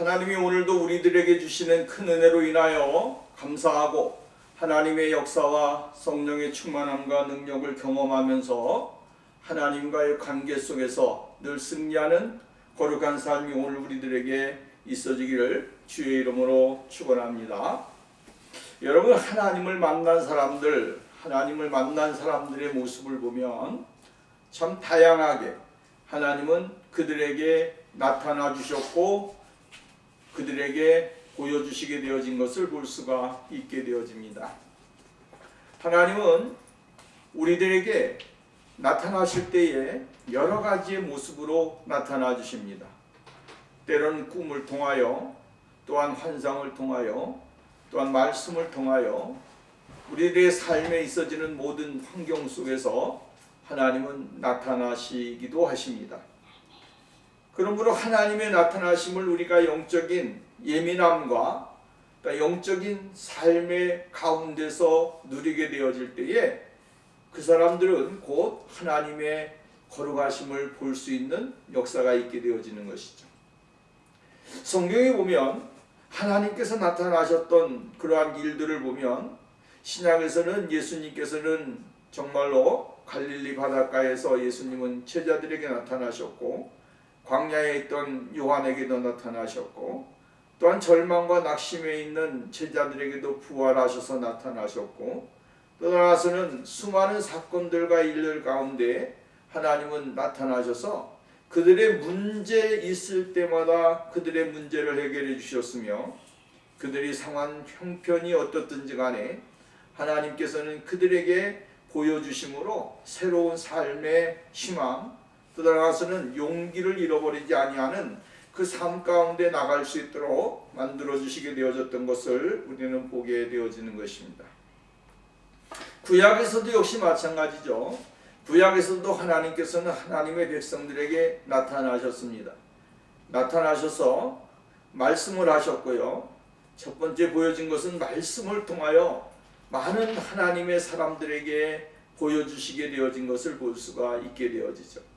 하나님이 오늘도 우리들에게 주시는 큰 은혜로 인하여 감사하고 하나님의 역사와 성령의 충만함과 능력을 경험하면서 하나님과의 관계 속에서 늘 승리하는 거룩한 삶이 오늘 우리들에게 있어지기를 주의 이름으로 축원합니다. 여러분, 하나님을 만난 사람들의 모습을 보면 참 다양하게 하나님은 그들에게 나타나 주셨고 그들에게 보여주시게 되어진 것을 볼 수가 있게 되어집니다. 하나님은 우리들에게 나타나실 때에 여러 가지의 모습으로 나타나 주십니다. 때로는 꿈을 통하여, 또한 환상을 통하여, 또한 말씀을 통하여 우리들의 삶에 있어지는 모든 환경 속에서 하나님은 나타나시기도 하십니다. 그러므로 하나님의 나타나심을 우리가 영적인 예민함과 영적인 삶의 가운데서 누리게 되어질 때에 그 사람들은 곧 하나님의 거룩하심을 볼 수 있는 역사가 있게 되어지는 것이죠. 성경에 보면 하나님께서 나타나셨던 그러한 일들을 보면 신약에서는 예수님께서는 정말로 갈릴리 바닷가에서 예수님은 제자들에게 나타나셨고 광야에 있던 요한에게도 나타나셨고 또한 절망과 낙심에 있는 제자들에게도 부활하셔서 나타나셨고 또 나아가서는 수많은 사건들과 일들 가운데 하나님은 나타나셔서 그들의 문제 있을 때마다 그들의 문제를 해결해 주셨으며 그들이 상한 형편이 어떻든지 간에 하나님께서는 그들에게 보여주심으로 새로운 삶의 희망 또 나아가서는 용기를 잃어버리지 아니하는 그 삶 가운데 나갈 수 있도록 만들어주시게 되어졌던 것을 우리는 보게 되어지는 것입니다. 구약에서도 역시 마찬가지죠. 구약에서도 하나님께서는 하나님의 백성들에게 나타나셨습니다. 나타나셔서 말씀을 하셨고요. 첫 번째 보여진 것은 말씀을 통하여 많은 하나님의 사람들에게 보여주시게 되어진 것을 볼 수가 있게 되어지죠.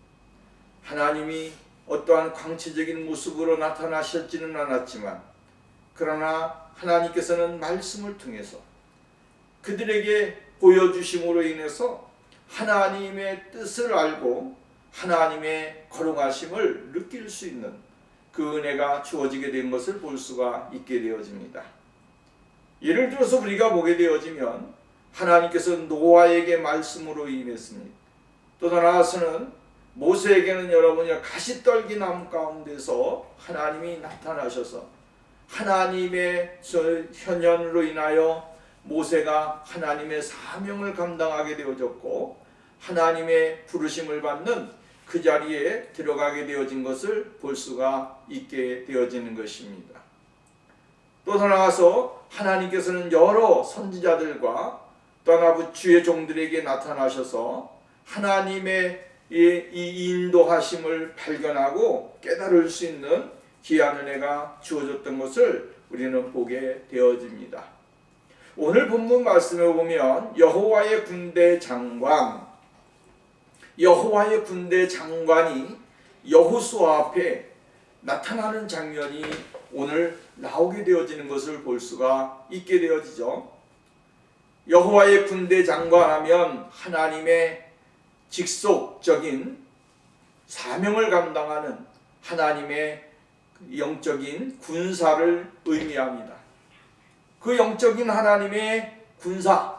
하나님이 어떠한 광체적인 모습으로 나타나셨지는 않았지만 그러나 하나님께서는 말씀을 통해서 그들에게 보여주심으로 인해서 하나님의 뜻을 알고 하나님의 거룩하심을 느낄 수 있는 그 은혜가 주어지게 된 것을 볼 수가 있게 되어집니다. 예를 들어서 우리가 보게 되어지면 하나님께서 노아에게 말씀으로 임했습니다. 또 나아가서는 모세에게는 여러분이 가시떨기 나무 가운데서 하나님이 나타나셔서 하나님의 현현으로 인하여 모세가 하나님의 사명을 감당하게 되어졌고 하나님의 부르심을 받는 그 자리에 들어가게 되어진 것을 볼 수가 있게 되어지는 것입니다. 또 나아가서 하나님께서는 여러 선지자들과 또 주의 종들에게 나타나셔서 하나님의 이 인도하심을 발견하고 깨달을 수 있는 귀한 은혜가 주어졌던 것을 우리는 보게 되어집니다. 오늘 본문 말씀에 보면 여호와의 군대 장관이 여호수아 앞에 나타나는 장면이 오늘 나오게 되어지는 것을 볼 수가 있게 되어지죠. 여호와의 군대 장관하면 하나님의 직속적인 사명을 감당하는 하나님의 영적인 군사를 의미합니다. 그 영적인 하나님의 군사,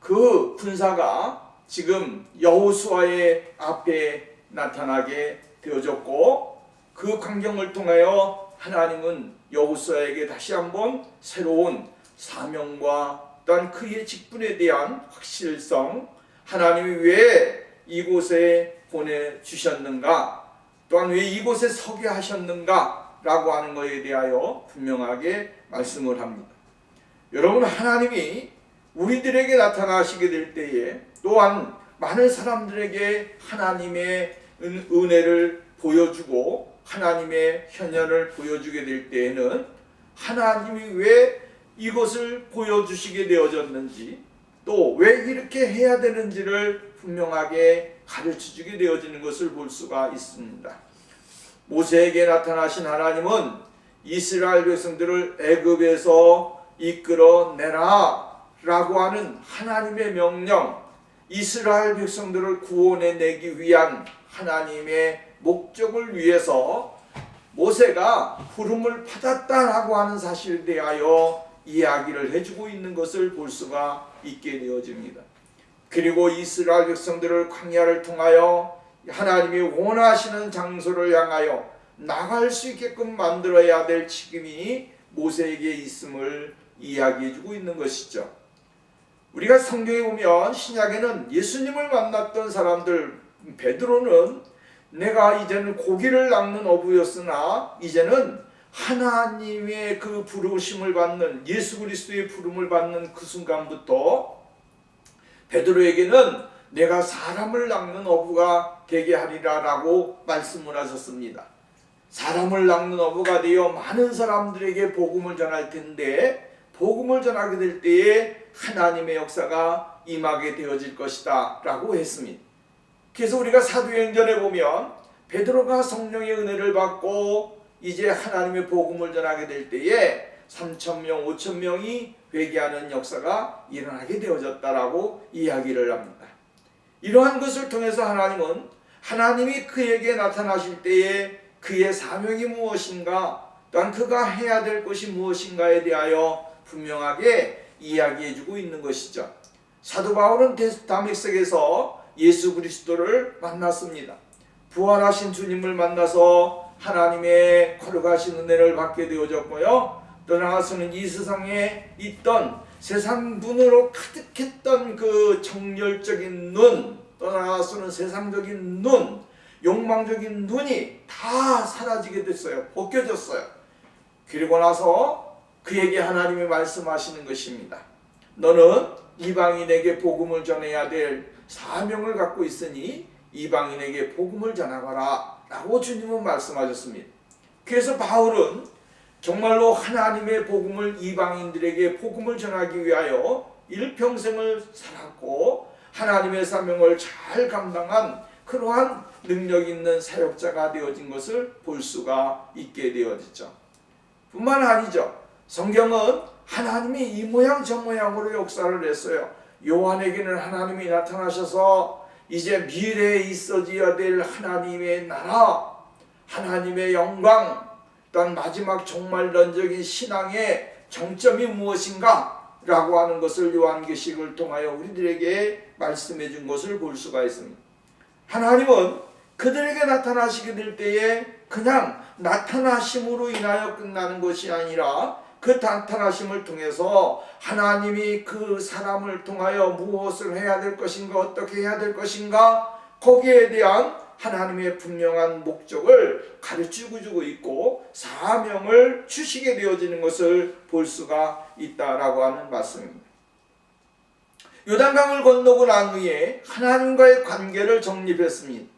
그 군사가 지금 여호수아의 앞에 나타나게 되어졌고 그 광경을 통하여 하나님은 여호수아에게 다시 한번 새로운 사명과 또한 그의 직분에 대한 확실성, 하나님이 왜 이곳에 보내주셨는가, 또한 왜 이곳에 서게 하셨는가 라고 하는 것에 대하여 분명하게 말씀을 합니다. 여러분, 하나님이 우리들에게 나타나시게 될 때에 또한 많은 사람들에게 하나님의 은혜를 보여주고 하나님의 현현을 보여주게 될 때에는 하나님이 왜 이것을 보여주시게 되어졌는지 또 왜 이렇게 해야 되는지를 분명하게 가르쳐주게 되어지는 것을 볼 수가 있습니다. 모세에게 나타나신 하나님은 이스라엘 백성들을 애굽에서 이끌어내라 라고 하는 하나님의 명령, 이스라엘 백성들을 구원해내기 위한 하나님의 목적을 위해서 모세가 부름을 받았다라고 하는 사실에 대하여 이야기를 해주고 있는 것을 볼 수가 있게 되어집니다. 그리고 이스라엘 백성들을 광야를 통하여 하나님이 원하시는 장소를 향하여 나갈 수 있게끔 만들어야 될 책임이 모세에게 있음을 이야기해주고 있는 것이죠. 우리가 성경에 보면 신약에는 예수님을 만났던 사람들, 베드로는 내가 이제는 고기를 낚는 어부였으나 이제는 하나님의 그 부르심을 받는, 예수 그리스도의 부름을 받는 그 순간부터 베드로에게는 내가 사람을 낚는 어부가 되게 하리라 라고 말씀을 하셨습니다. 사람을 낚는 어부가 되어 많은 사람들에게 복음을 전할 텐데, 복음을 전하게 될 때에 하나님의 역사가 임하게 되어질 것이다 라고 했습니다. 그래서 우리가 사도행전에 보면 베드로가 성령의 은혜를 받고 이제 하나님의 복음을 전하게 될 때에 3,000명, 5,000명이 회개하는 역사가 일어나게 되어졌다라고 이야기를 합니다. 이러한 것을 통해서 하나님은 하나님이 그에게 나타나실 때에 그의 사명이 무엇인가, 또한 그가 해야 될 것이 무엇인가에 대하여 분명하게 이야기해주고 있는 것이죠. 사도 바울은 다메섹에서 예수 그리스도를 만났습니다. 부활하신 주님을 만나서 하나님의 거룩하신 은혜를 받게 되어졌고요. 또 나아가서는 이 세상에 있던 세상 눈으로 가득했던 그 정열적인 눈, 또 나아가서는 세상적인 눈, 욕망적인 눈이 다 사라지게 됐어요. 벗겨졌어요. 그리고 나서 그에게 하나님이 말씀하시는 것입니다. 너는 이방인에게 복음을 전해야 될 사명을 갖고 있으니 이방인에게 복음을 전하거라 라고 주님은 말씀하셨습니다. 그래서 바울은 정말로 하나님의 복음을 이방인들에게 복음을 전하기 위하여 일평생을 살았고 하나님의 사명을 잘 감당한 그러한 능력 있는 사역자가 되어진 것을 볼 수가 있게 되어지죠. 뿐만 아니죠. 성경은 하나님이 이 모양 저 모양으로 역사를 했어요. 요한에게는 하나님이 나타나셔서 이제 미래에 있어져야 될 하나님의 나라, 하나님의 영광, 또한 마지막 종말론적인 신앙의 정점이 무엇인가 라고 하는 것을 요한계시록을 통하여 우리들에게 말씀해 준 것을 볼 수가 있습니다. 하나님은 그들에게 나타나시게 될 때에 그냥 나타나심으로 인하여 끝나는 것이 아니라 그 나타나심을 통해서 하나님이 그 사람을 통하여 무엇을 해야 될 것인가, 어떻게 해야 될 것인가, 거기에 대한 하나님의 분명한 목적을 가르치고 주고 있고 사명을 주시게 되어지는 것을 볼 수가 있다라고 하는 말씀입니다. 요단강을 건너고 난 후에 하나님과의 관계를 정립했습니다.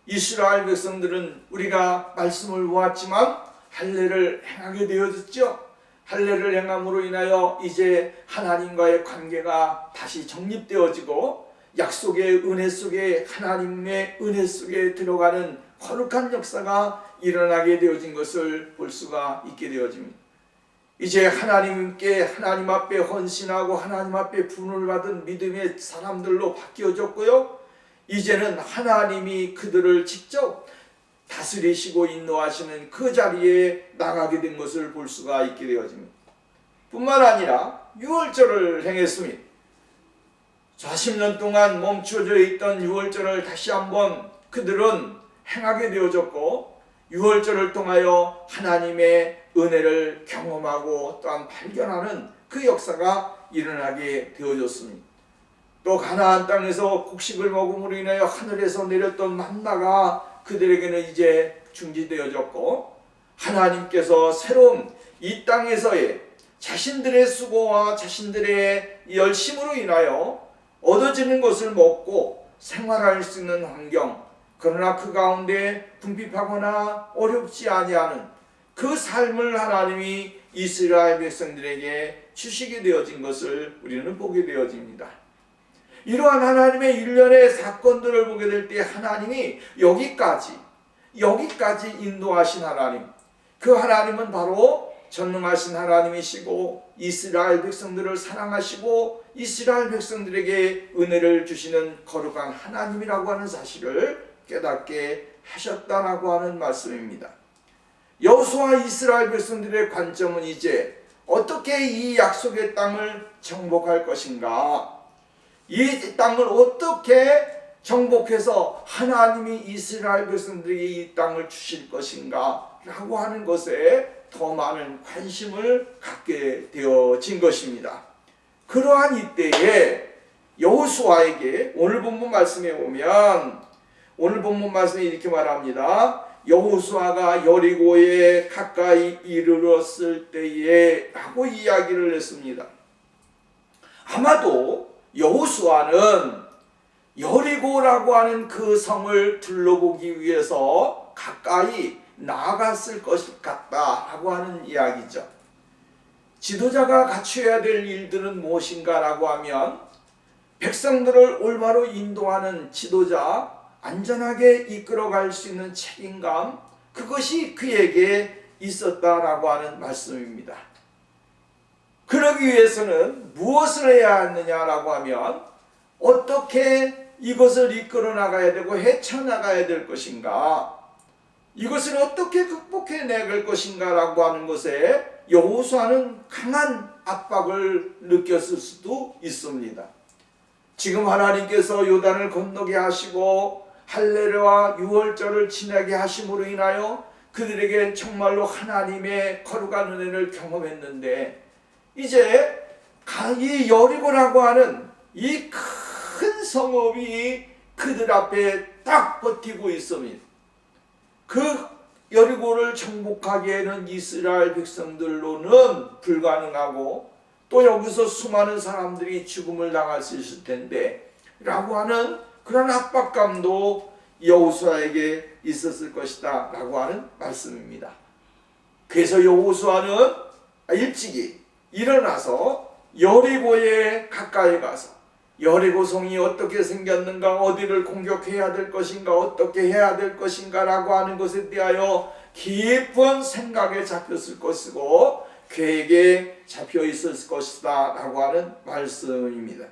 이스라엘 백성들은 우리가 말씀을 보았지만 할례를 행하게 되어졌죠. 할례를 행함으로 인하여 이제 하나님과의 관계가 다시 정립되어지고 약속의 은혜 속에, 하나님의 은혜 속에 들어가는 거룩한 역사가 일어나게 되어진 것을 볼 수가 있게 되어집니다. 이제 하나님께, 하나님 앞에 헌신하고 하나님 앞에 부름을 받은 믿음의 사람들로 바뀌어졌고요. 이제는 하나님이 그들을 직접 다스리시고 인도하시는 그 자리에 나가게 된 것을 볼 수가 있게 되어집니다. 뿐만 아니라 유월절을 행했습니다. 40년 동안 멈춰져 있던 유월절을 다시 한번 그들은 행하게 되어졌고, 유월절을 통하여 하나님의 은혜를 경험하고 또한 발견하는 그 역사가 일어나게 되어졌습니다. 또 가나안 땅에서 곡식을 먹음으로 인하여 하늘에서 내렸던 만나가 그들에게는 이제 중지되어졌고, 하나님께서 새로운 이 땅에서의 자신들의 수고와 자신들의 열심으로 인하여 얻어지는 것을 먹고 생활할 수 있는 환경, 그러나 그 가운데 궁핍하거나 어렵지 아니하는 그 삶을 하나님이 이스라엘 백성들에게 주시게 되어진 것을 우리는 보게 되어집니다. 이러한 하나님의 일련의 사건들을 보게 될 때 하나님이 여기까지 인도하신 하나님, 그 하나님은 바로 전능하신 하나님이시고 이스라엘 백성들을 사랑하시고 이스라엘 백성들에게 은혜를 주시는 거룩한 하나님이라고 하는 사실을 깨닫게 하셨다라고 하는 말씀입니다. 여호수아 이스라엘 백성들의 관점은 이제 어떻게 이 약속의 땅을 정복할 것인가, 이 땅을 어떻게 정복해서 하나님이 이스라엘 백성들에게 이 땅을 주실 것인가 라고 하는 것에 더 많은 관심을 갖게 되어진 것입니다. 그러한 이때에 여호수아에게 오늘 본문 말씀에 보면, 오늘 본문 말씀에 이렇게 말합니다. 여호수아가 여리고에 가까이 이르렀을 때에 라고 이야기를 했습니다. 아마도 여호수아는 여리고라고 하는 그 성을 둘러보기 위해서 가까이 나아갔을 것 같다라고 하는 이야기죠. 지도자가 갖춰야 될 일들은 무엇인가라고 하면 백성들을 올바로 인도하는 지도자, 안전하게 이끌어갈 수 있는 책임감, 그것이 그에게 있었다라고 하는 말씀입니다. 그러기 위해서는 무엇을 해야 하느냐라고 하면 어떻게 이것을 이끌어 나가야 되고 헤쳐나가야 될 것인가, 이것을 어떻게 극복해 내갈 것인가 라고 하는 것에 여호수아는 강한 압박을 느꼈을 수도 있습니다. 지금 하나님께서 요단을 건너게 하시고 할례와 유월절을 지나게 하심으로 인하여 그들에게 정말로 하나님의 거룩한 은혜를 경험했는데, 이제 이 여리고라고 하는 이 큰 성읍이 그들 앞에 딱 버티고 있습니다. 그 여리고를 정복하기에는 이스라엘 백성들로는 불가능하고 또 여기서 수많은 사람들이 죽음을 당할 수 있을 텐데 라고 하는 그런 압박감도 여호수아에게 있었을 것이다 라고 하는 말씀입니다. 그래서 여호수아는 일찍이 일어나서 여리고에 가까이 가서 여리고 성이 어떻게 생겼는가, 어디를 공격해야 될 것인가, 어떻게 해야 될 것인가 라고 하는 것에 대하여 깊은 생각에 잡혔을 것이고 계획에 잡혀 있었을 것이다 라고 하는 말씀입니다.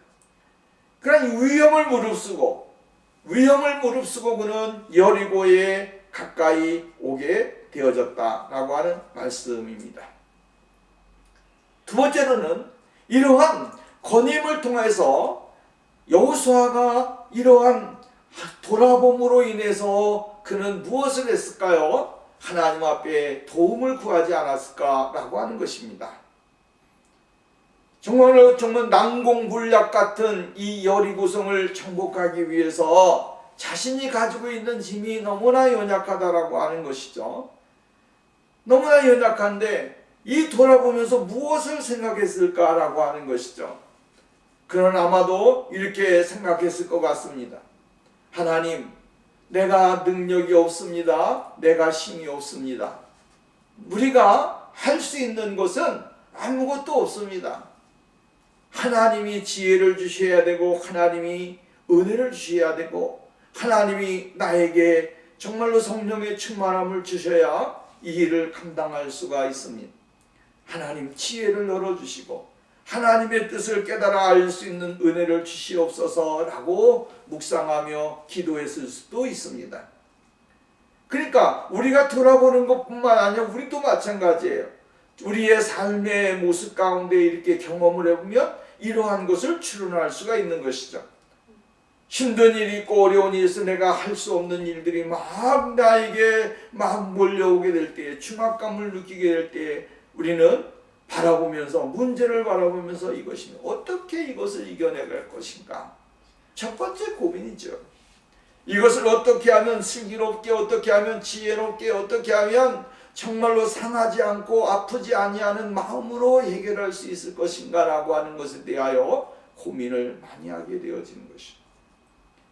그러나 위험을 무릅쓰고 그는 여리고에 가까이 오게 되어졌다 라고 하는 말씀입니다. 두 번째로는 이러한 권임을 통해서 여호수아가 이러한 돌아봄으로 인해서 그는 무엇을 했을까요? 하나님 앞에 도움을 구하지 않았을까라고 하는 것입니다. 정말 난공불락 같은 이 여리고성을 정복하기 위해서 자신이 가지고 있는 힘이 너무나 연약하다라고 하는 것이죠. 너무나 연약한데 이 돌아보면서 무엇을 생각했을까라고 하는 것이죠. 그는 아마도 이렇게 생각했을 것 같습니다. 하나님, 내가 능력이 없습니다. 내가 힘이 없습니다. 우리가 할 수 있는 것은 아무것도 없습니다. 하나님이 지혜를 주셔야 되고 하나님이 은혜를 주셔야 되고 하나님이 나에게 정말로 성령의 충만함을 주셔야 이 일을 감당할 수가 있습니다. 하나님 지혜를 열어주시고 하나님의 뜻을 깨달아 알 수 있는 은혜를 주시옵소서라고 묵상하며 기도했을 수도 있습니다. 그러니까 우리가 돌아보는 것뿐만 아니라 우리도 마찬가지예요. 우리의 삶의 모습 가운데 이렇게 경험을 해보면 이러한 것을 추론할 수가 있는 것이죠. 힘든 일이 있고 어려운 일이 있어 내가 할 수 없는 일들이 막 나에게 막 몰려오게 될 때에, 중압감을 느끼게 될 때에 우리는 문제를 바라보면서 이것이 어떻게 이것을 이겨내갈 것인가, 첫 번째 고민이죠. 이것을 어떻게 하면 슬기롭게, 어떻게 하면 지혜롭게, 어떻게 하면 정말로 상하지 않고 아프지 아니하는 마음으로 해결할 수 있을 것인가 라고 하는 것에 대하여 고민을 많이 하게 되어지는 것이죠.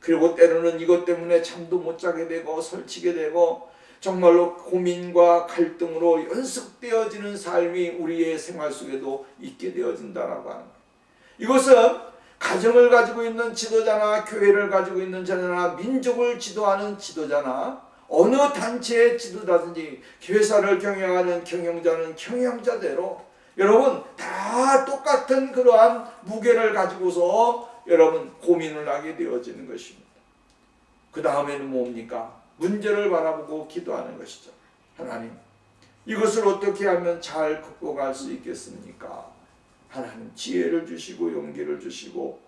그리고 때로는 이것 때문에 잠도 못 자게 되고 설치게 되고 정말로 고민과 갈등으로 연속되어지는 삶이 우리의 생활 속에도 있게 되어진다라고 하는 거예요. 이것은 가정을 가지고 있는 지도자나 교회를 가지고 있는 자나 민족을 지도하는 지도자나 어느 단체의 지도자든지 회사를 경영하는 경영자는 경영자대로 여러분 다 똑같은 그러한 무게를 가지고서 여러분 고민을 하게 되어지는 것입니다. 그 다음에는 뭡니까? 문제를 바라보고 기도하는 것이죠. 하나님, 이것을 어떻게 하면 잘 극복할 수 있겠습니까? 하나님 지혜를 주시고 용기를 주시고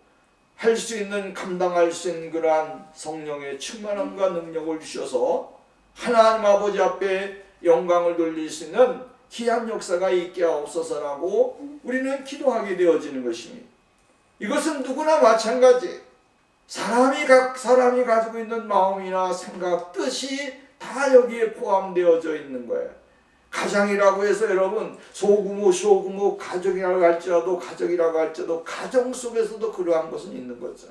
할 수 있는 감당할 수 있는 그러한 성령의 충만함과 능력을 주셔서 하나님 아버지 앞에 영광을 돌릴 수 있는 귀한 역사가 있게 하옵소서라고 우리는 기도하게 되어지는 것입니다. 이것은 누구나 마찬가지. 각 사람이 가지고 있는 마음이나 생각, 뜻이 다 여기에 포함되어져 있는 거예요. 가장이라고 해서 여러분 소규모 쇼규모 가정이라고 할지라도 가정 속에서도 그러한 것은 있는 거죠.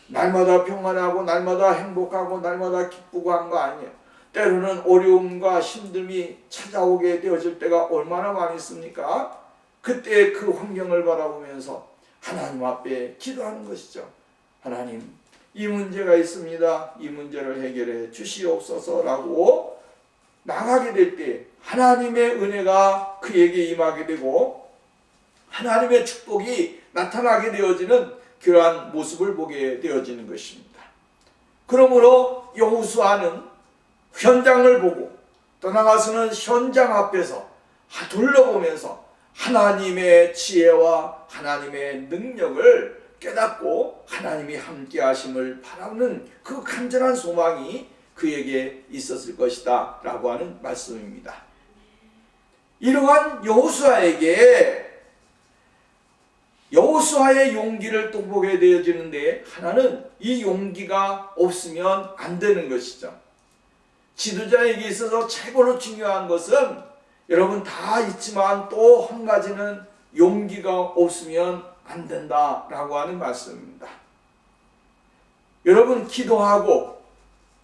날마다 평안하고 날마다 행복하고 날마다 기쁘고 한 거 아니에요. 때로는 어려움과 힘듦이 찾아오게 되어질 때가 얼마나 많이 있습니까? 그때 그 환경을 바라보면서 하나님 앞에 기도하는 것이죠. 하나님, 이 문제가 있습니다. 이 문제를 해결해 주시옵소서라고 나가게 될 때 하나님의 은혜가 그에게 임하게 되고 하나님의 축복이 나타나게 되어지는 그러한 모습을 보게 되어지는 것입니다. 그러므로 여호수아는 현장을 보고 또 나가서는 현장 앞에서 둘러보면서 하나님의 지혜와 하나님의 능력을 깨닫고 하나님이 함께 하심을 바라는 그 간절한 소망이 그에게 있었을 것이다 라고 하는 말씀입니다. 이러한 여호수아의 용기를 또 보게 되어지는데 하나는 이 용기가 없으면 안 되는 것이죠. 지도자에게 있어서 최고로 중요한 것은 여러분 다 있지만 또 한 가지는 용기가 없으면 안 된다라고 하는 말씀입니다. 여러분 기도하고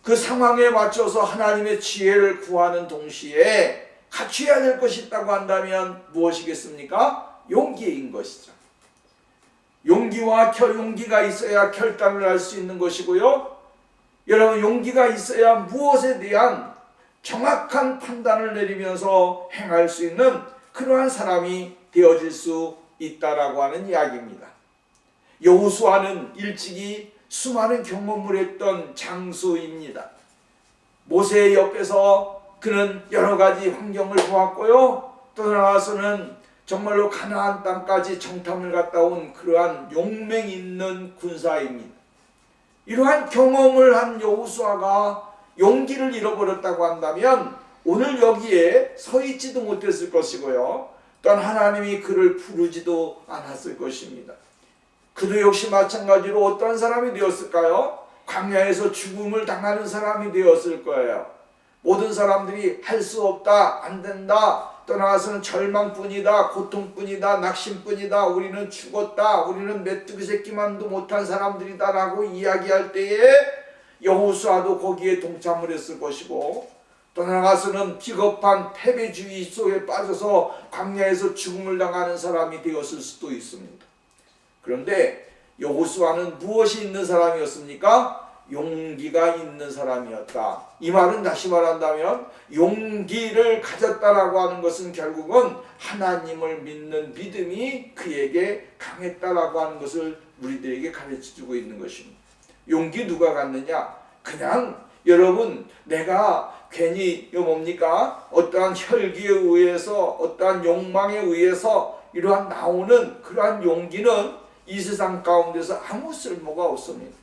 그 상황에 맞춰서 하나님의 지혜를 구하는 동시에 갖춰야 될 것이 있다고 한다면 무엇이겠습니까? 용기인 것이죠. 용기가 있어야 결단을 할 수 있는 것이고요. 여러분 용기가 있어야 무엇에 대한 정확한 판단을 내리면서 행할 수 있는 그러한 사람이 되어질 수 있다라고 하는 이야기입니다. 여호수아는 일찍이 수많은 경험을 했던 장수입니다. 모세 옆에서 그는 여러 가지 환경을 보았고요. 또 나와서는 정말로 가나안 땅까지 정탐을 갔다 온 그러한 용맹 있는 군사입니다. 이러한 경험을 한 여호수아가 용기를 잃어버렸다고 한다면 오늘 여기에 서 있지도 못했을 것이고요. 또한 하나님이 그를 부르지도 않았을 것입니다. 그도 역시 마찬가지로 어떤 사람이 되었을까요? 광야에서 죽음을 당하는 사람이 되었을 거예요. 모든 사람들이 할 수 없다, 안 된다, 떠나가서는 절망뿐이다, 고통뿐이다, 낙심뿐이다, 우리는 죽었다, 우리는 메뚜기 새끼만도 못한 사람들이다 라고 이야기할 때에 여호수아도 거기에 동참을 했을 것이고 떠나가서는 비겁한 패배주의 속에 빠져서 광야에서 죽음을 당하는 사람이 되었을 수도 있습니다. 그런데 여호수아는 무엇이 있는 사람이었습니까? 용기가 있는 사람이었다. 이 말은 다시 말한다면 용기를 가졌다라고 하는 것은 결국은 하나님을 믿는 믿음이 그에게 강했다라고 하는 것을 우리들에게 가르쳐주고 있는 것입니다. 용기 누가 갖느냐? 그냥 여러분 내가 괜히 뭡니까? 어떠한 혈기에 의해서 어떠한 욕망에 의해서 이러한 나오는 그러한 용기는 이 세상 가운데서 아무 쓸모가 없습니다.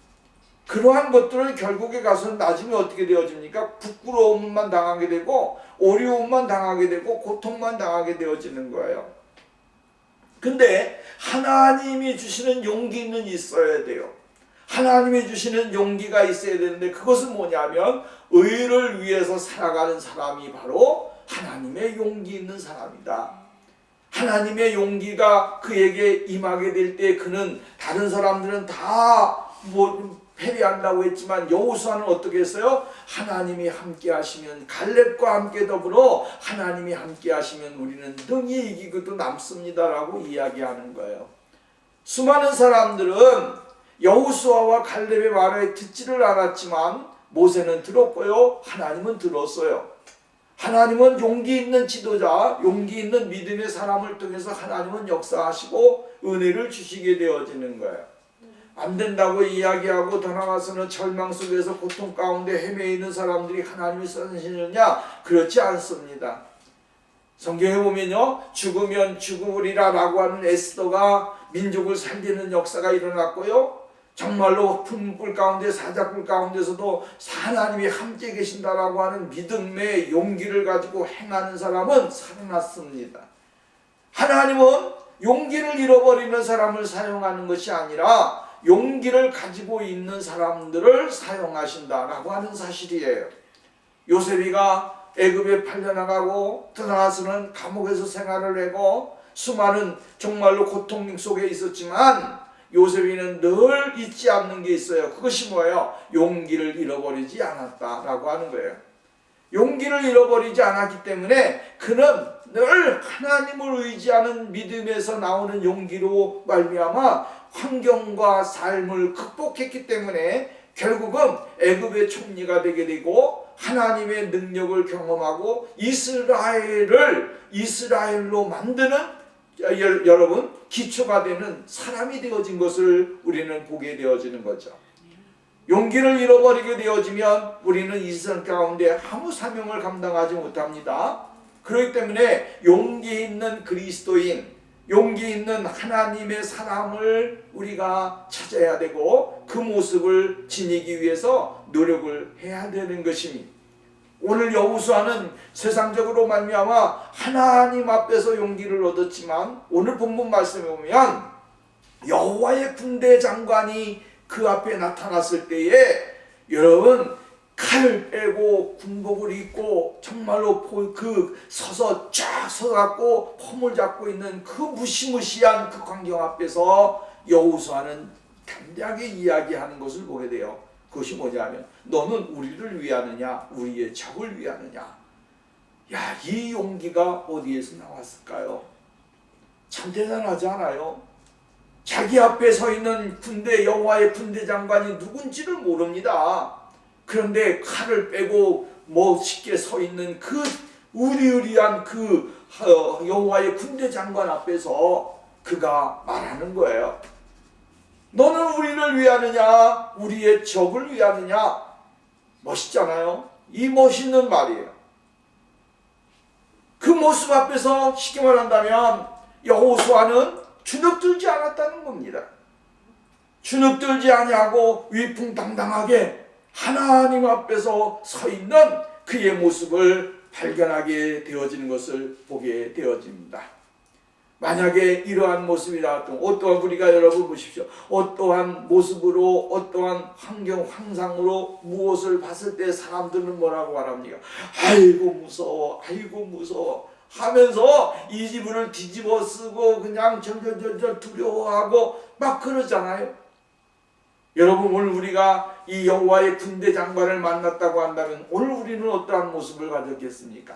그러한 것들을 결국에 가서는 나중에 어떻게 되어집니까? 부끄러움만 당하게 되고 어려움만 당하게 되고 고통만 당하게 되어지는 거예요. 근데 하나님이 주시는 용기는 있어야 돼요. 하나님이 주시는 용기가 있어야 되는데 그것은 뭐냐면 의를 위해서 살아가는 사람이 바로 하나님의 용기 있는 사람이다. 하나님의 용기가 그에게 임하게 될 때 그는 다른 사람들은 다 패배한다고 했지만 여호수아는 어떻게 했어요? 하나님이 함께 하시면 갈렙과 함께 더불어 하나님이 함께 하시면 우리는 능히 이기고도 남습니다라고 이야기하는 거예요. 수많은 사람들은 여호수아와 갈렙의 말에 듣지를 않았지만 모세는 들었고요, 하나님은 들었어요. 하나님은 용기 있는 지도자, 용기 있는 믿음의 사람을 통해서 하나님은 역사하시고 은혜를 주시게 되어지는 거예요. 안 된다고 이야기하고 더 나아가서는 절망 속에서 고통 가운데 헤매이는 사람들이 하나님이 쓰시느냐? 그렇지 않습니다. 성경에 보면요, 죽으면 죽으리라 라고 하는 에스더가 민족을 살리는 역사가 일어났고요, 정말로 풀 가운데 사자굴 가운데서도 하나님이 함께 계신다라고 하는 믿음의 용기를 가지고 행하는 사람은 살아났습니다. 하나님은 용기를 잃어버리는 사람을 사용하는 것이 아니라 용기를 가지고 있는 사람들을 사용하신다라고 하는 사실이에요. 요셉이가 애굽에 팔려나가고 들어가서는 감옥에서 생활을 하고 수많은 정말로 고통 속에 있었지만 요셉이는 늘 잊지 않는 게 있어요. 그것이 뭐예요? 용기를 잃어버리지 않았다라고 하는 거예요. 용기를 잃어버리지 않았기 때문에 그는 늘 하나님을 의지하는 믿음에서 나오는 용기로 말미암아 환경과 삶을 극복했기 때문에 결국은 애굽의 총리가 되게 되고 하나님의 능력을 경험하고 이스라엘을 이스라엘로 만드는 여러분 기초가 되는 사람이 되어진 것을 우리는 보게 되어지는 거죠. 용기를 잃어버리게 되어지면 우리는 이 세상 가운데 아무 사명을 감당하지 못합니다. 그렇기 때문에 용기 있는 그리스도인, 용기 있는 하나님의 사람을 우리가 찾아야 되고 그 모습을 지니기 위해서 노력을 해야 되는 것입니다. 오늘 여호수아는 세상적으로 말미암아 하나님 앞에서 용기를 얻었지만 오늘 본문 말씀에 보면 여호와의 군대 장관이 그 앞에 나타났을 때에 여러분 칼을 빼고 군복을 입고 정말로 서서 쫙 서갖고 폼을 잡고 있는 그 무시무시한 그 광경 앞에서 여호수아는 담대하게 이야기하는 것을 보게 돼요. 그것이 뭐냐면 너는 우리를 위하느냐 우리의 적을 위하느냐. 야, 이 용기가 어디에서 나왔을까요? 참 대단하지 않아요? 자기 앞에 서 있는 군대 여호와의 군대 장관이 누군지를 모릅니다. 그런데 칼을 빼고 멋있게 서 있는 그 의리의리한 그 여호와의 군대 장관 앞에서 그가 말하는 거예요. 너는 우리를 위하느냐 우리의 적을 위하느냐. 멋있잖아요. 이 멋있는 말이에요. 그 모습 앞에서 쉽게 말한다면 여호수아는 주눅들지 않았다는 겁니다. 주눅들지 아니하고 위풍당당하게 하나님 앞에서 서 있는 그의 모습을 발견하게 되어지는 것을 보게 되어집니다. 만약에 이러한 모습이 나왔던 어떠한 우리가 여러분 보십시오. 어떠한 모습으로 어떠한 환경 황상으로 무엇을 봤을 때 사람들은 뭐라고 말합니까? 아이고 무서워 아이고 무서워 하면서 이 지문을 뒤집어 쓰고 그냥 절절절절 두려워하고 막 그러잖아요. 여러분 오늘 우리가 이 여호와의 군대 장관을 만났다고 한다면 오늘 우리는 어떠한 모습을 가졌겠습니까?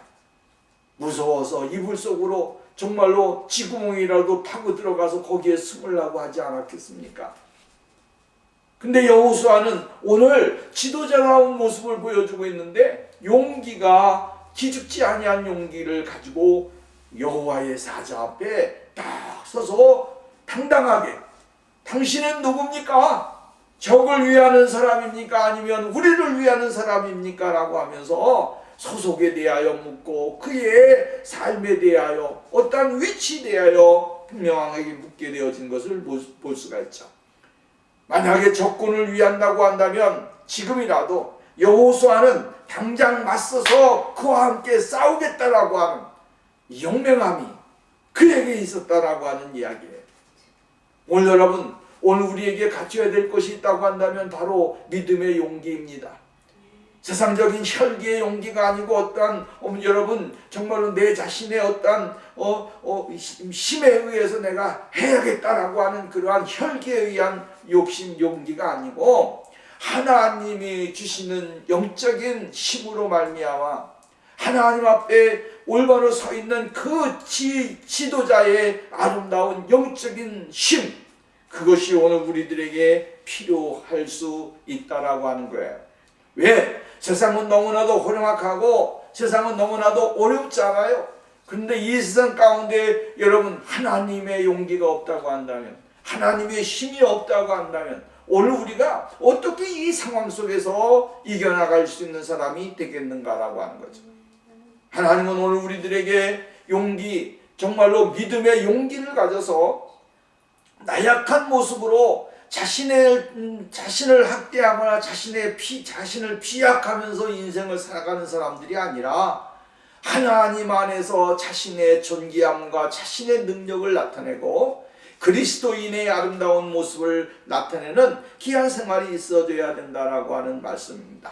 무서워서 이불 속으로 정말로 쥐구멍이라도 파고 들어가서 거기에 숨으려고 하지 않았겠습니까? 근데 여호수아는 오늘 지도자다운 모습을 보여주고 있는데 용기가 기죽지 아니한 용기를 가지고 여호와의 사자 앞에 딱 서서 당당하게 당신은 누굽니까? 적을 위하는 사람입니까? 아니면 우리를 위하는 사람입니까? 라고 하면서 소속에 대하여 묻고 그의 삶에 대하여 어떠한 위치에 대하여 분명하게 묻게 되어진 것을 볼 수가 있죠. 만약에 적군을 위한다고 한다면 지금이라도 여호수아는 당장 맞서서 그와 함께 싸우겠다라고 하는 용맹함이 그에게 있었다라고 하는 이야기예요. 오늘 여러분 오늘 우리에게 갖춰야 될 것이 있다고 한다면 바로 믿음의 용기입니다. 세상적인 혈기의 용기가 아니고 어떠한 여러분 정말로 내 자신의 어떠한 힘에 의해서 내가 해야겠다라고 하는 그러한 혈기에 의한 욕심 용기가 아니고 하나님이 주시는 영적인 힘으로 말미암아 하나님 앞에 올바로 서 있는 그 지도자의 아름다운 영적인 힘, 그것이 오늘 우리들에게 필요할 수 있다라고 하는 거예요. 왜? 세상은 너무나도 호령학하고 세상은 너무나도 어렵잖아요. 그런데 이 세상 가운데 여러분 하나님의 용기가 없다고 한다면, 하나님의 힘이 없다고 한다면 오늘 우리가 어떻게 이 상황 속에서 이겨나갈 수 있는 사람이 되겠는가라고 하는 거죠. 하나님은 오늘 우리들에게 용기, 정말로 믿음의 용기를 가져서 나약한 모습으로 자신을 학대하거나 자신을 피약하면서 인생을 살아가는 사람들이 아니라 하나님 안에서 자신의 존귀함과 자신의 능력을 나타내고 그리스도인의 아름다운 모습을 나타내는 귀한 생활이 있어줘야 된다라고 하는 말씀입니다.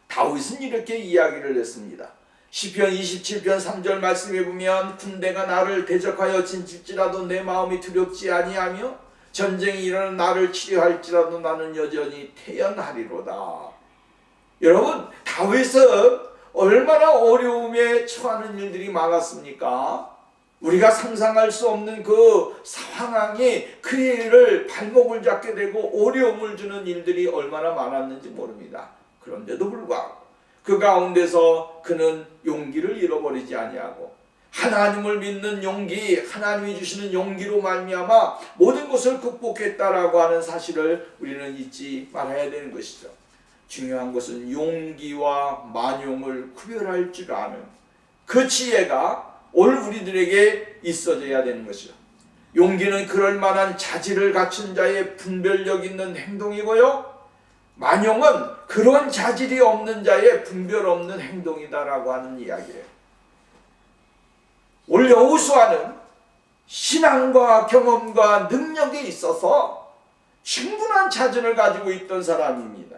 다윗은 이렇게 이야기를 했습니다. 시편 27편 3절 말씀에 보면 군대가 나를 대적하여 진칠지라도 내 마음이 두렵지 아니하며 전쟁이 일어나 나를 치료할지라도 나는 여전히 태연하리로다. 여러분, 다윗은 얼마나 어려움에 처하는 일들이 많았습니까? 우리가 상상할 수 없는 그 상황이 그의 발목을 잡게 되고 어려움을 주는 일들이 얼마나 많았는지 모릅니다. 그런데도 불구하고 그 가운데서 그는 용기를 잃어버리지 아니하고 하나님을 믿는 용기, 하나님이 주시는 용기로 말미암아 모든 것을 극복했다라고 하는 사실을 우리는 잊지 말아야 되는 것이죠. 중요한 것은 용기와 만용을 구별할 줄 아는 그 지혜가 오늘 우리들에게 있어져야 되는 것이죠. 용기는 그럴 만한 자질을 갖춘 자의 분별력 있는 행동이고요, 만용은 그런 자질이 없는 자의 분별 없는 행동이다라고 하는 이야기예요. 오늘 여호수아는 신앙과 경험과 능력이 있어서 충분한 자질을 가지고 있던 사람입니다.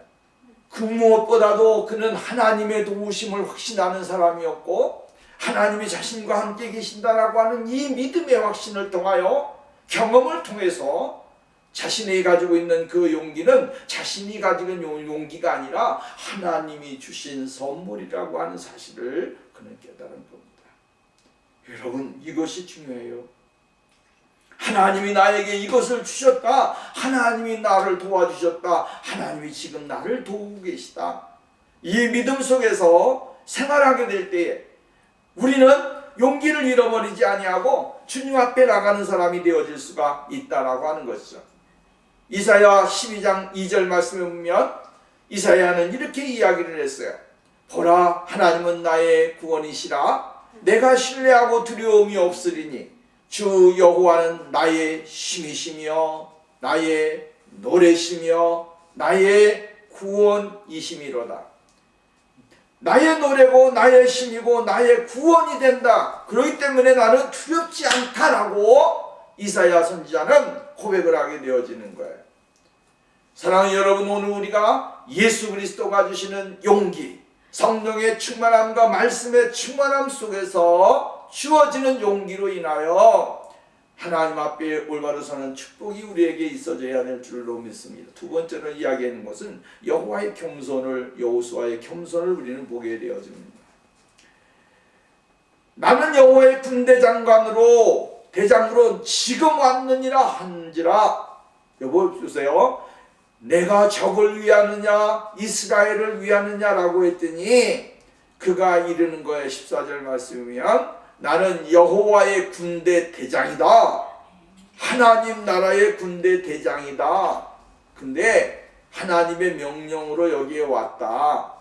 그 무엇보다도 그는 하나님의 도우심을 확신하는 사람이었고 하나님이 자신과 함께 계신다라고 하는 이 믿음의 확신을 통하여 경험을 통해서 자신이 가지고 있는 그 용기는 자신이 가지고 있는 용기가 아니라 하나님이 주신 선물이라고 하는 사실을 그는 깨달은 겁니다. 여러분, 이것이 중요해요. 하나님이 나에게 이것을 주셨다. 하나님이 나를 도와주셨다. 하나님이 지금 나를 도우고 계시다. 이 믿음 속에서 생활하게 될 때에 우리는 용기를 잃어버리지 아니하고 주님 앞에 나가는 사람이 되어질 수가 있다라고 하는 것이죠. 이사야 12장 2절 말씀에 보면 이사야는 이렇게 이야기를 했어요. 보라, 하나님은 나의 구원이시라. 내가 신뢰하고 두려움이 없으리니 주 여호와는 나의 힘이시며 나의 노래시며 나의 구원이시미로다. 나의 노래고 나의 힘이고 나의 구원이 된다. 그렇기 때문에 나는 두렵지 않다라고 이사야 선지자는 고백을 하게 되어지는 거예요. 사랑하는 여러분, 오늘 우리가 예수 그리스도가 주시는 용기, 성령의 충만함과 말씀의 충만함 속에서 주어지는 용기로 인하여 하나님 앞에 올바로 서는 축복이 우리에게 있어져야 될 줄로 믿습니다. 두 번째로 이야기하는 것은 여호와의 겸손을, 여호수아의 겸손을 우리는 보게 되어집니다. 나는 여호와의 군대 대장으로 지금 왔느니라 한지라. 여보 보세요. 내가 적을 위하느냐 이스라엘을 위하느냐라고 했더니 그가 이르는 거에 14절 말씀이면 나는 여호와의 군대 대장이다. 하나님 나라의 군대 대장이다. 근데 하나님의 명령으로 여기에 왔다.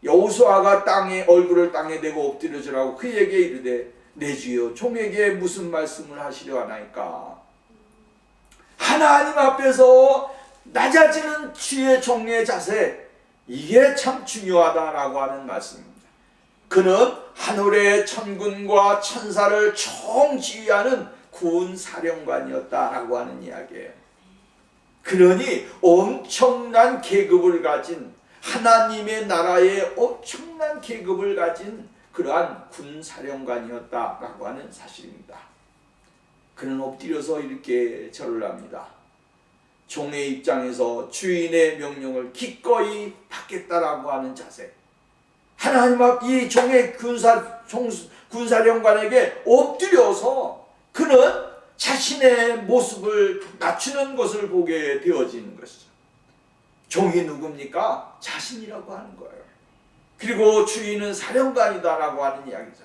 여호수아가 얼굴을 땅에 대고 엎드려주라고 그에게 이르되 내 주여 종에게 무슨 말씀을 하시려 하나이까. 하나님 앞에서 낮아지는 주의 종의 자세, 이게 참 중요하다라고 하는 말씀입니다. 그는 하늘의 천군과 천사를 총지휘하는 군사령관이었다라고 하는 이야기예요. 그러니 엄청난 계급을 가진, 하나님의 나라의 엄청난 계급을 가진 그러한 군사령관이었다라고 하는 사실입니다. 그는 엎드려서 이렇게 절을 합니다. 종의 입장에서 주인의 명령을 기꺼이 받겠다라고 하는 자세. 하나님 앞 이 종의 군사령관에게 엎드려서 그는 자신의 모습을 낮추는 것을 보게 되어지는 것이죠. 종이 누굽니까? 자신이라고 하는 거예요. 그리고 주인은 사령관이다라고 하는 이야기죠.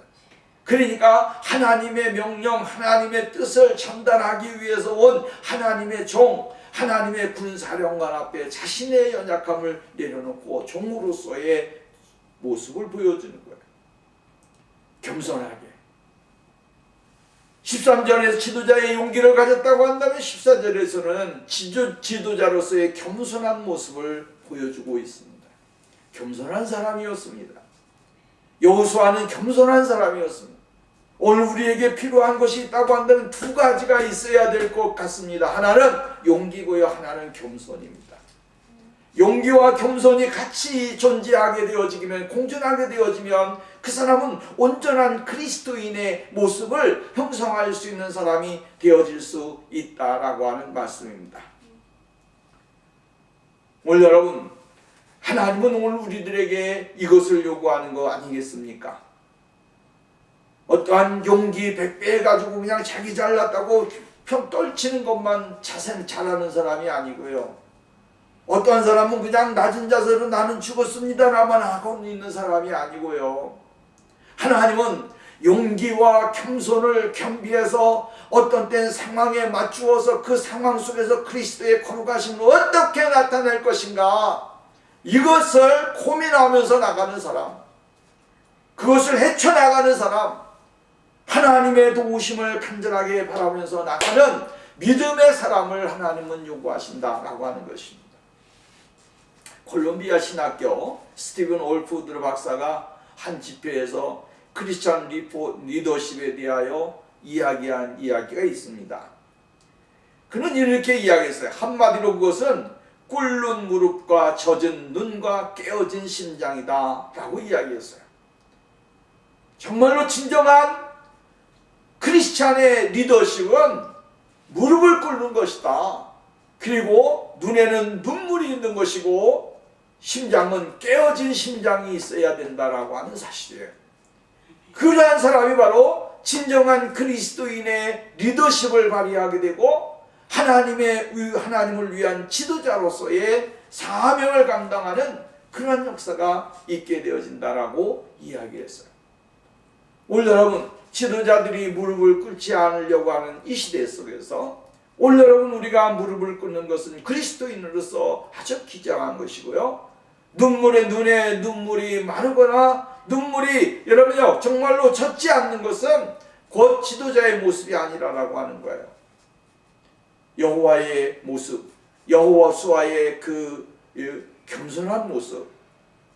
그러니까 하나님의 명령, 하나님의 뜻을 전달하기 위해서 온 하나님의 종, 하나님의 군사령관 앞에 자신의 연약함을 내려놓고 종으로서의 모습을 보여주는 거예요. 겸손하게. 13절에서 지도자의 용기를 가졌다고 한다면 14절에서는 지도자로서의 겸손한 모습을 보여주고 있습니다. 겸손한 사람이었습니다. 여호수아는 겸손한 사람이었습니다. 오늘 우리에게 필요한 것이 있다고 한다면 두 가지가 있어야 될 것 같습니다. 하나는 용기고요, 하나는 겸손입니다. 용기와 겸손이 같이 존재하게 되어지면, 공존하게 되어지면 그 사람은 온전한 그리스도인의 모습을 형성할 수 있는 사람이 되어질 수 있다라고 하는 말씀입니다. 오늘 여러분, 하나님은 오늘 우리들에게 이것을 요구하는 거 아니겠습니까? 어떠한 용기 100배 가지고 그냥 자기 잘났다고 평 떨치는 것만 잘하는 사람이 아니고요. 어떠한 사람은 그냥 낮은 자세로 나는 죽었습니다라만 하고 있는 사람이 아니고요. 하나님은 용기와 겸손을 겸비해서 어떤 때는 상황에 맞추어서 그 상황 속에서 그리스도의 거룩하심을 어떻게 나타낼 것인가, 이것을 고민하면서 나가는 사람, 그것을 헤쳐나가는 사람, 하나님의 도우심을 간절하게 바라면서 나가는 믿음의 사람을 하나님은 요구하신다라고 하는 것입니다. 콜롬비아 신학교 스티븐 올푸드 박사가 한 집회에서 크리스천 리더십에 대하여 이야기한 이야기가 있습니다. 그는 이렇게 이야기했어요. 한마디로 그것은 꿇는 무릎과 젖은 눈과 깨어진 심장이다 라고 이야기했어요. 정말로 진정한 크리스찬의 리더십은 무릎을 꿇는 것이다. 그리고 눈에는 눈물이 있는 것이고 심장은 깨어진 심장이 있어야 된다라고 하는 사실이에요. 그러한 사람이 바로 진정한 그리스도인의 리더십을 발휘하게 되고 하나님을 위한 지도자로서의 사명을 감당하는 그러한 역사가 있게 되어진다라고 이야기했어요. 오늘 여러분, 지도자들이 무릎을 꿇지 않으려고 하는 이 시대 속에서 오늘 여러분, 우리가 무릎을 꿇는 것은 그리스도인으로서 아주 기장한 것이고요. 눈에 눈물이 마르거나 눈물이 여러분요 정말로 젖지 않는 것은 곧 지도자의 모습이 아니라라고 하는 거예요. 여호와의 모습, 여호수아의 그 겸손한 모습,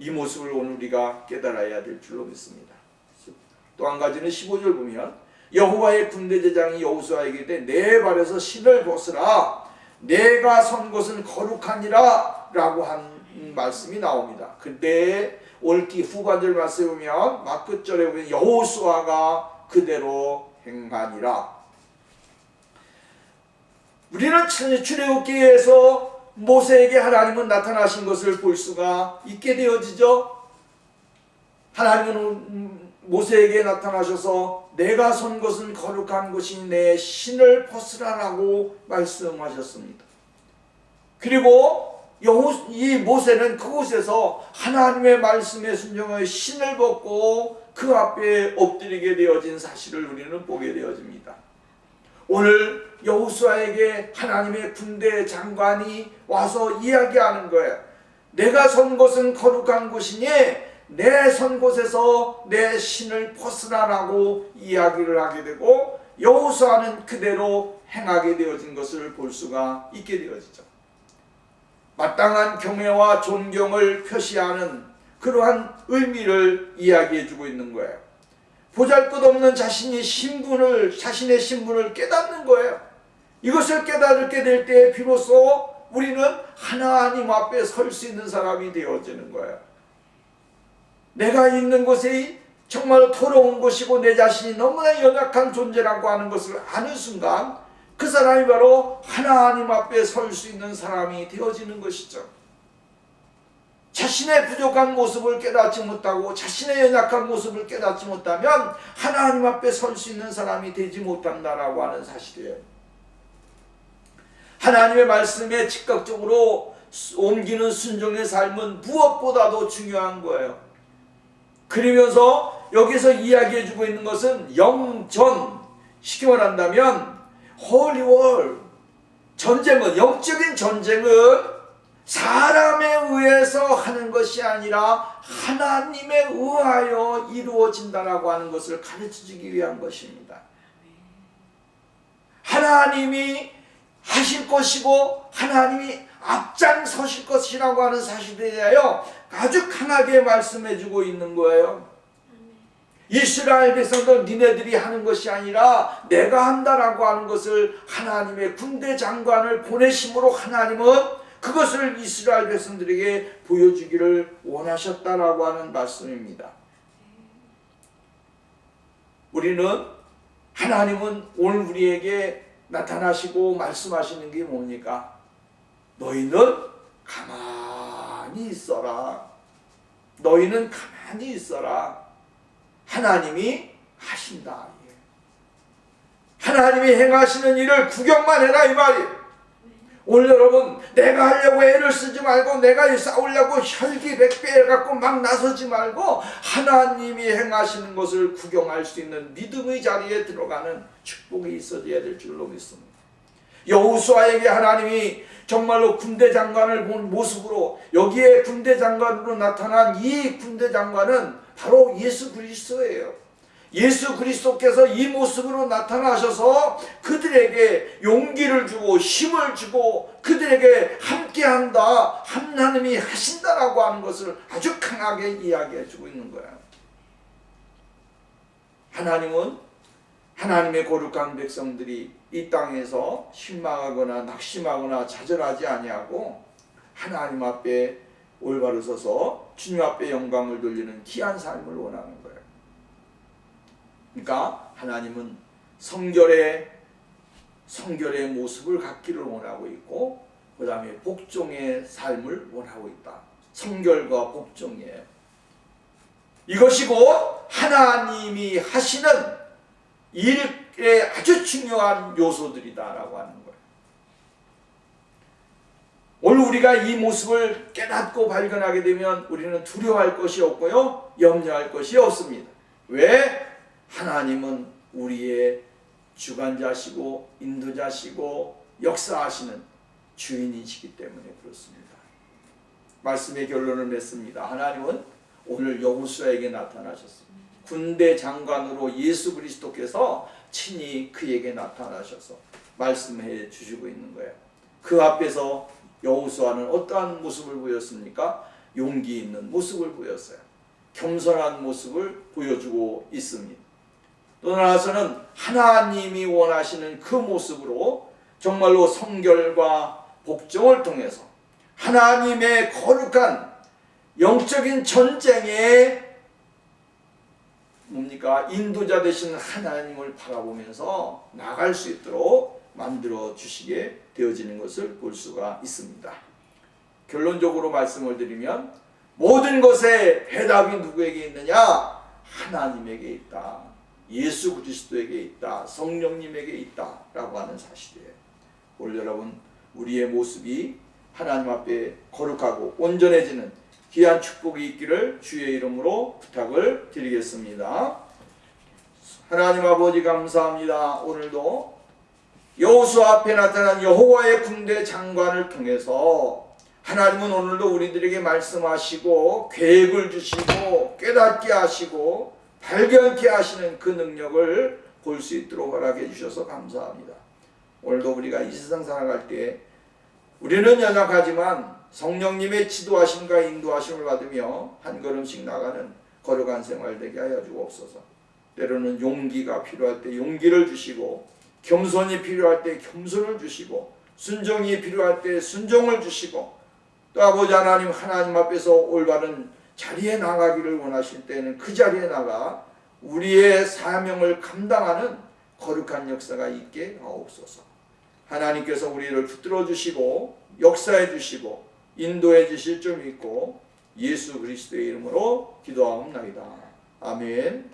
이 모습을 오늘 우리가 깨달아야 될 줄로 믿습니다. 또 한 가지는 15절 보면 여호와의 군대 제장이 여호수아에게 이르되 내 발에서 신을 벗으라, 내가 선 곳은 거룩하니라 라고 한 말씀이 나옵니다. 근데 오늘 후반절 말씀에 보면 끝절에 보면 여호수아가 그대로 행하니라. 우리는 출애굽기에서 모세에게 하나님은 나타나신 것을 볼 수가 있게 되어지죠. 하나님은 모세에게 나타나셔서 내가 선 것은 거룩한 것이니 내 신을 벗으라라고 말씀하셨습니다. 그리고 이 모세는 그곳에서 하나님의 말씀에 순종하여 신을 벗고 그 앞에 엎드리게 되어진 사실을 우리는 보게 되어집니다. 오늘 여호수아에게 하나님의 군대 장관이 와서 이야기하는 거예요. 내가 선 곳은 거룩한 곳이니 내 선 곳에서 내 신을 벗으라라고 이야기를 하게 되고 여호수아는 그대로 행하게 되어진 것을 볼 수가 있게 되어지죠. 마땅한 경외와 존경을 표시하는 그러한 의미를 이야기해주고 있는 거예요. 보잘것없는 자신의 신분을 깨닫는 거예요. 이것을 깨닫게 될 때 비로소 우리는 하나님 앞에 설 수 있는 사람이 되어지는 거예요. 내가 있는 곳이 정말 더러운 곳이고 내 자신이 너무나 연약한 존재라고 하는 것을 아는 순간 그 사람이 바로 하나님 앞에 설 수 있는 사람이 되어지는 것이죠. 자신의 부족한 모습을 깨닫지 못하고 자신의 연약한 모습을 깨닫지 못하면 하나님 앞에 설 수 있는 사람이 되지 못한다라고 하는 사실이에요. 하나님의 말씀에 즉각적으로 옮기는 순종의 삶은 무엇보다도 중요한 거예요. 그러면서 여기서 이야기해주고 있는 것은 영전, 쉽게 말한다면 홀리월, 전쟁은, 영적인 전쟁은 사람에 의해서 하는 것이 아니라 하나님에 의하여 이루어진다라고 하는 것을 가르쳐주기 위한 것입니다. 하나님이 하실 것이고 하나님이 앞장서실 것이라고 하는 사실에 대하여 아주 강하게 말씀해주고 있는 거예요. 이스라엘 백성들, 니네들이 하는 것이 아니라 내가 한다라고 하는 것을 하나님의 군대 장관을 보내심으로 하나님은 그것을 이스라엘 백성들에게 보여주기를 원하셨다라고 하는 말씀입니다. 하나님은 오늘 우리에게 나타나시고 말씀하시는 게 뭡니까? 너희는 가만히 있어라. 너희는 가만히 있어라. 하나님이 하신다. 하나님이 행하시는 일을 구경만 해라 이 말이에요. 오늘 여러분, 내가 하려고 애를 쓰지 말고 내가 싸우려고 혈기백배 해갖고 막 나서지 말고 하나님이 행하시는 것을 구경할 수 있는 믿음의 자리에 들어가는 축복이 있어져야 될 줄로 믿습니다. 여호수아에게 하나님이 정말로 군대 장관을 본 모습으로, 여기에 군대 장관으로 나타난 이 군대 장관은 바로 예수 그리스도예요. 예수 그리스도께서 이 모습으로 나타나셔서 그들에게 용기를 주고 힘을 주고 그들에게 함께한다, 하나님이 하신다라고 하는 것을 아주 강하게 이야기해 주고 있는 거예요. 하나님은 하나님의 거룩한 백성들이 이 땅에서 실망하거나 낙심하거나 좌절하지 아니하고 하나님 앞에 올바로 서서 주님 앞에 영광을 돌리는 귀한 삶을 원하는 거예요. 그러니까 하나님은 성결의 모습을 갖기를 원하고 있고, 그 다음에 복종의 삶을 원하고 있다. 성결과 복종이에요. 이것이 곧 하나님이 하시는 일의 아주 중요한 요소들이다라고 하는 거예요. 오늘 우리가 이 모습을 깨닫고 발견하게 되면 우리는 두려워할 것이 없고요, 염려할 것이 없습니다. 왜? 하나님은 우리의 주관자시고 인도자시고 역사하시는 주인이시기 때문에 그렇습니다. 말씀의 결론을 맺습니다. 하나님은 오늘 여호수아에게 나타나셨습니다. 군대 장관으로 예수 그리스도께서 친히 그에게 나타나셔서 말씀해 주시고 있는 거예요. 그 앞에서 여호수아는 어떠한 모습을 보였습니까? 용기 있는 모습을 보였어요. 겸손한 모습을 보여주고 있습니다. 또 나아가서는 하나님이 원하시는 그 모습으로 정말로 성결과 복종을 통해서 하나님의 거룩한 영적인 전쟁에 인도자 되신 하나님을 바라보면서 나갈 수 있도록 만들어 주시게 되어지는 것을 볼 수가 있습니다. 결론적으로 말씀을 드리면 모든 것의 해답이 누구에게 있느냐? 하나님에게 있다. 예수 그리스도에게 있다. 성령님에게 있다 라고 하는 사실이에요. 오늘 여러분, 우리의 모습이 하나님 앞에 거룩하고 온전해지는 귀한 축복이 있기를 주의 이름으로 부탁을 드리겠습니다. 하나님 아버지 감사합니다. 오늘도 여호수아 앞에 나타난 여호와의 군대 장관을 통해서 하나님은 오늘도 우리들에게 말씀하시고 계획을 주시고 깨닫게 하시고 발견케 하시는 그 능력을 볼 수 있도록 허락해 주셔서 감사합니다. 오늘도 우리가 이 세상 살아갈 때 우리는 연약하지만 성령님의 지도하심과 인도하심을 받으며 한 걸음씩 나가는 거룩한 생활 되게 하여 주옵소서. 때로는 용기가 필요할 때 용기를 주시고, 겸손이 필요할 때 겸손을 주시고, 순종이 필요할 때 순종을 주시고, 또 아버지 하나님 앞에서 올바른 자리에 나가기를 원하실 때는 그 자리에 나가 우리의 사명을 감당하는 거룩한 역사가 있게 하옵소서. 하나님께서 우리를 붙들어 주시고 역사해 주시고 인도해 주실 줄 믿고 예수 그리스도의 이름으로 기도하옵나이다. 아멘.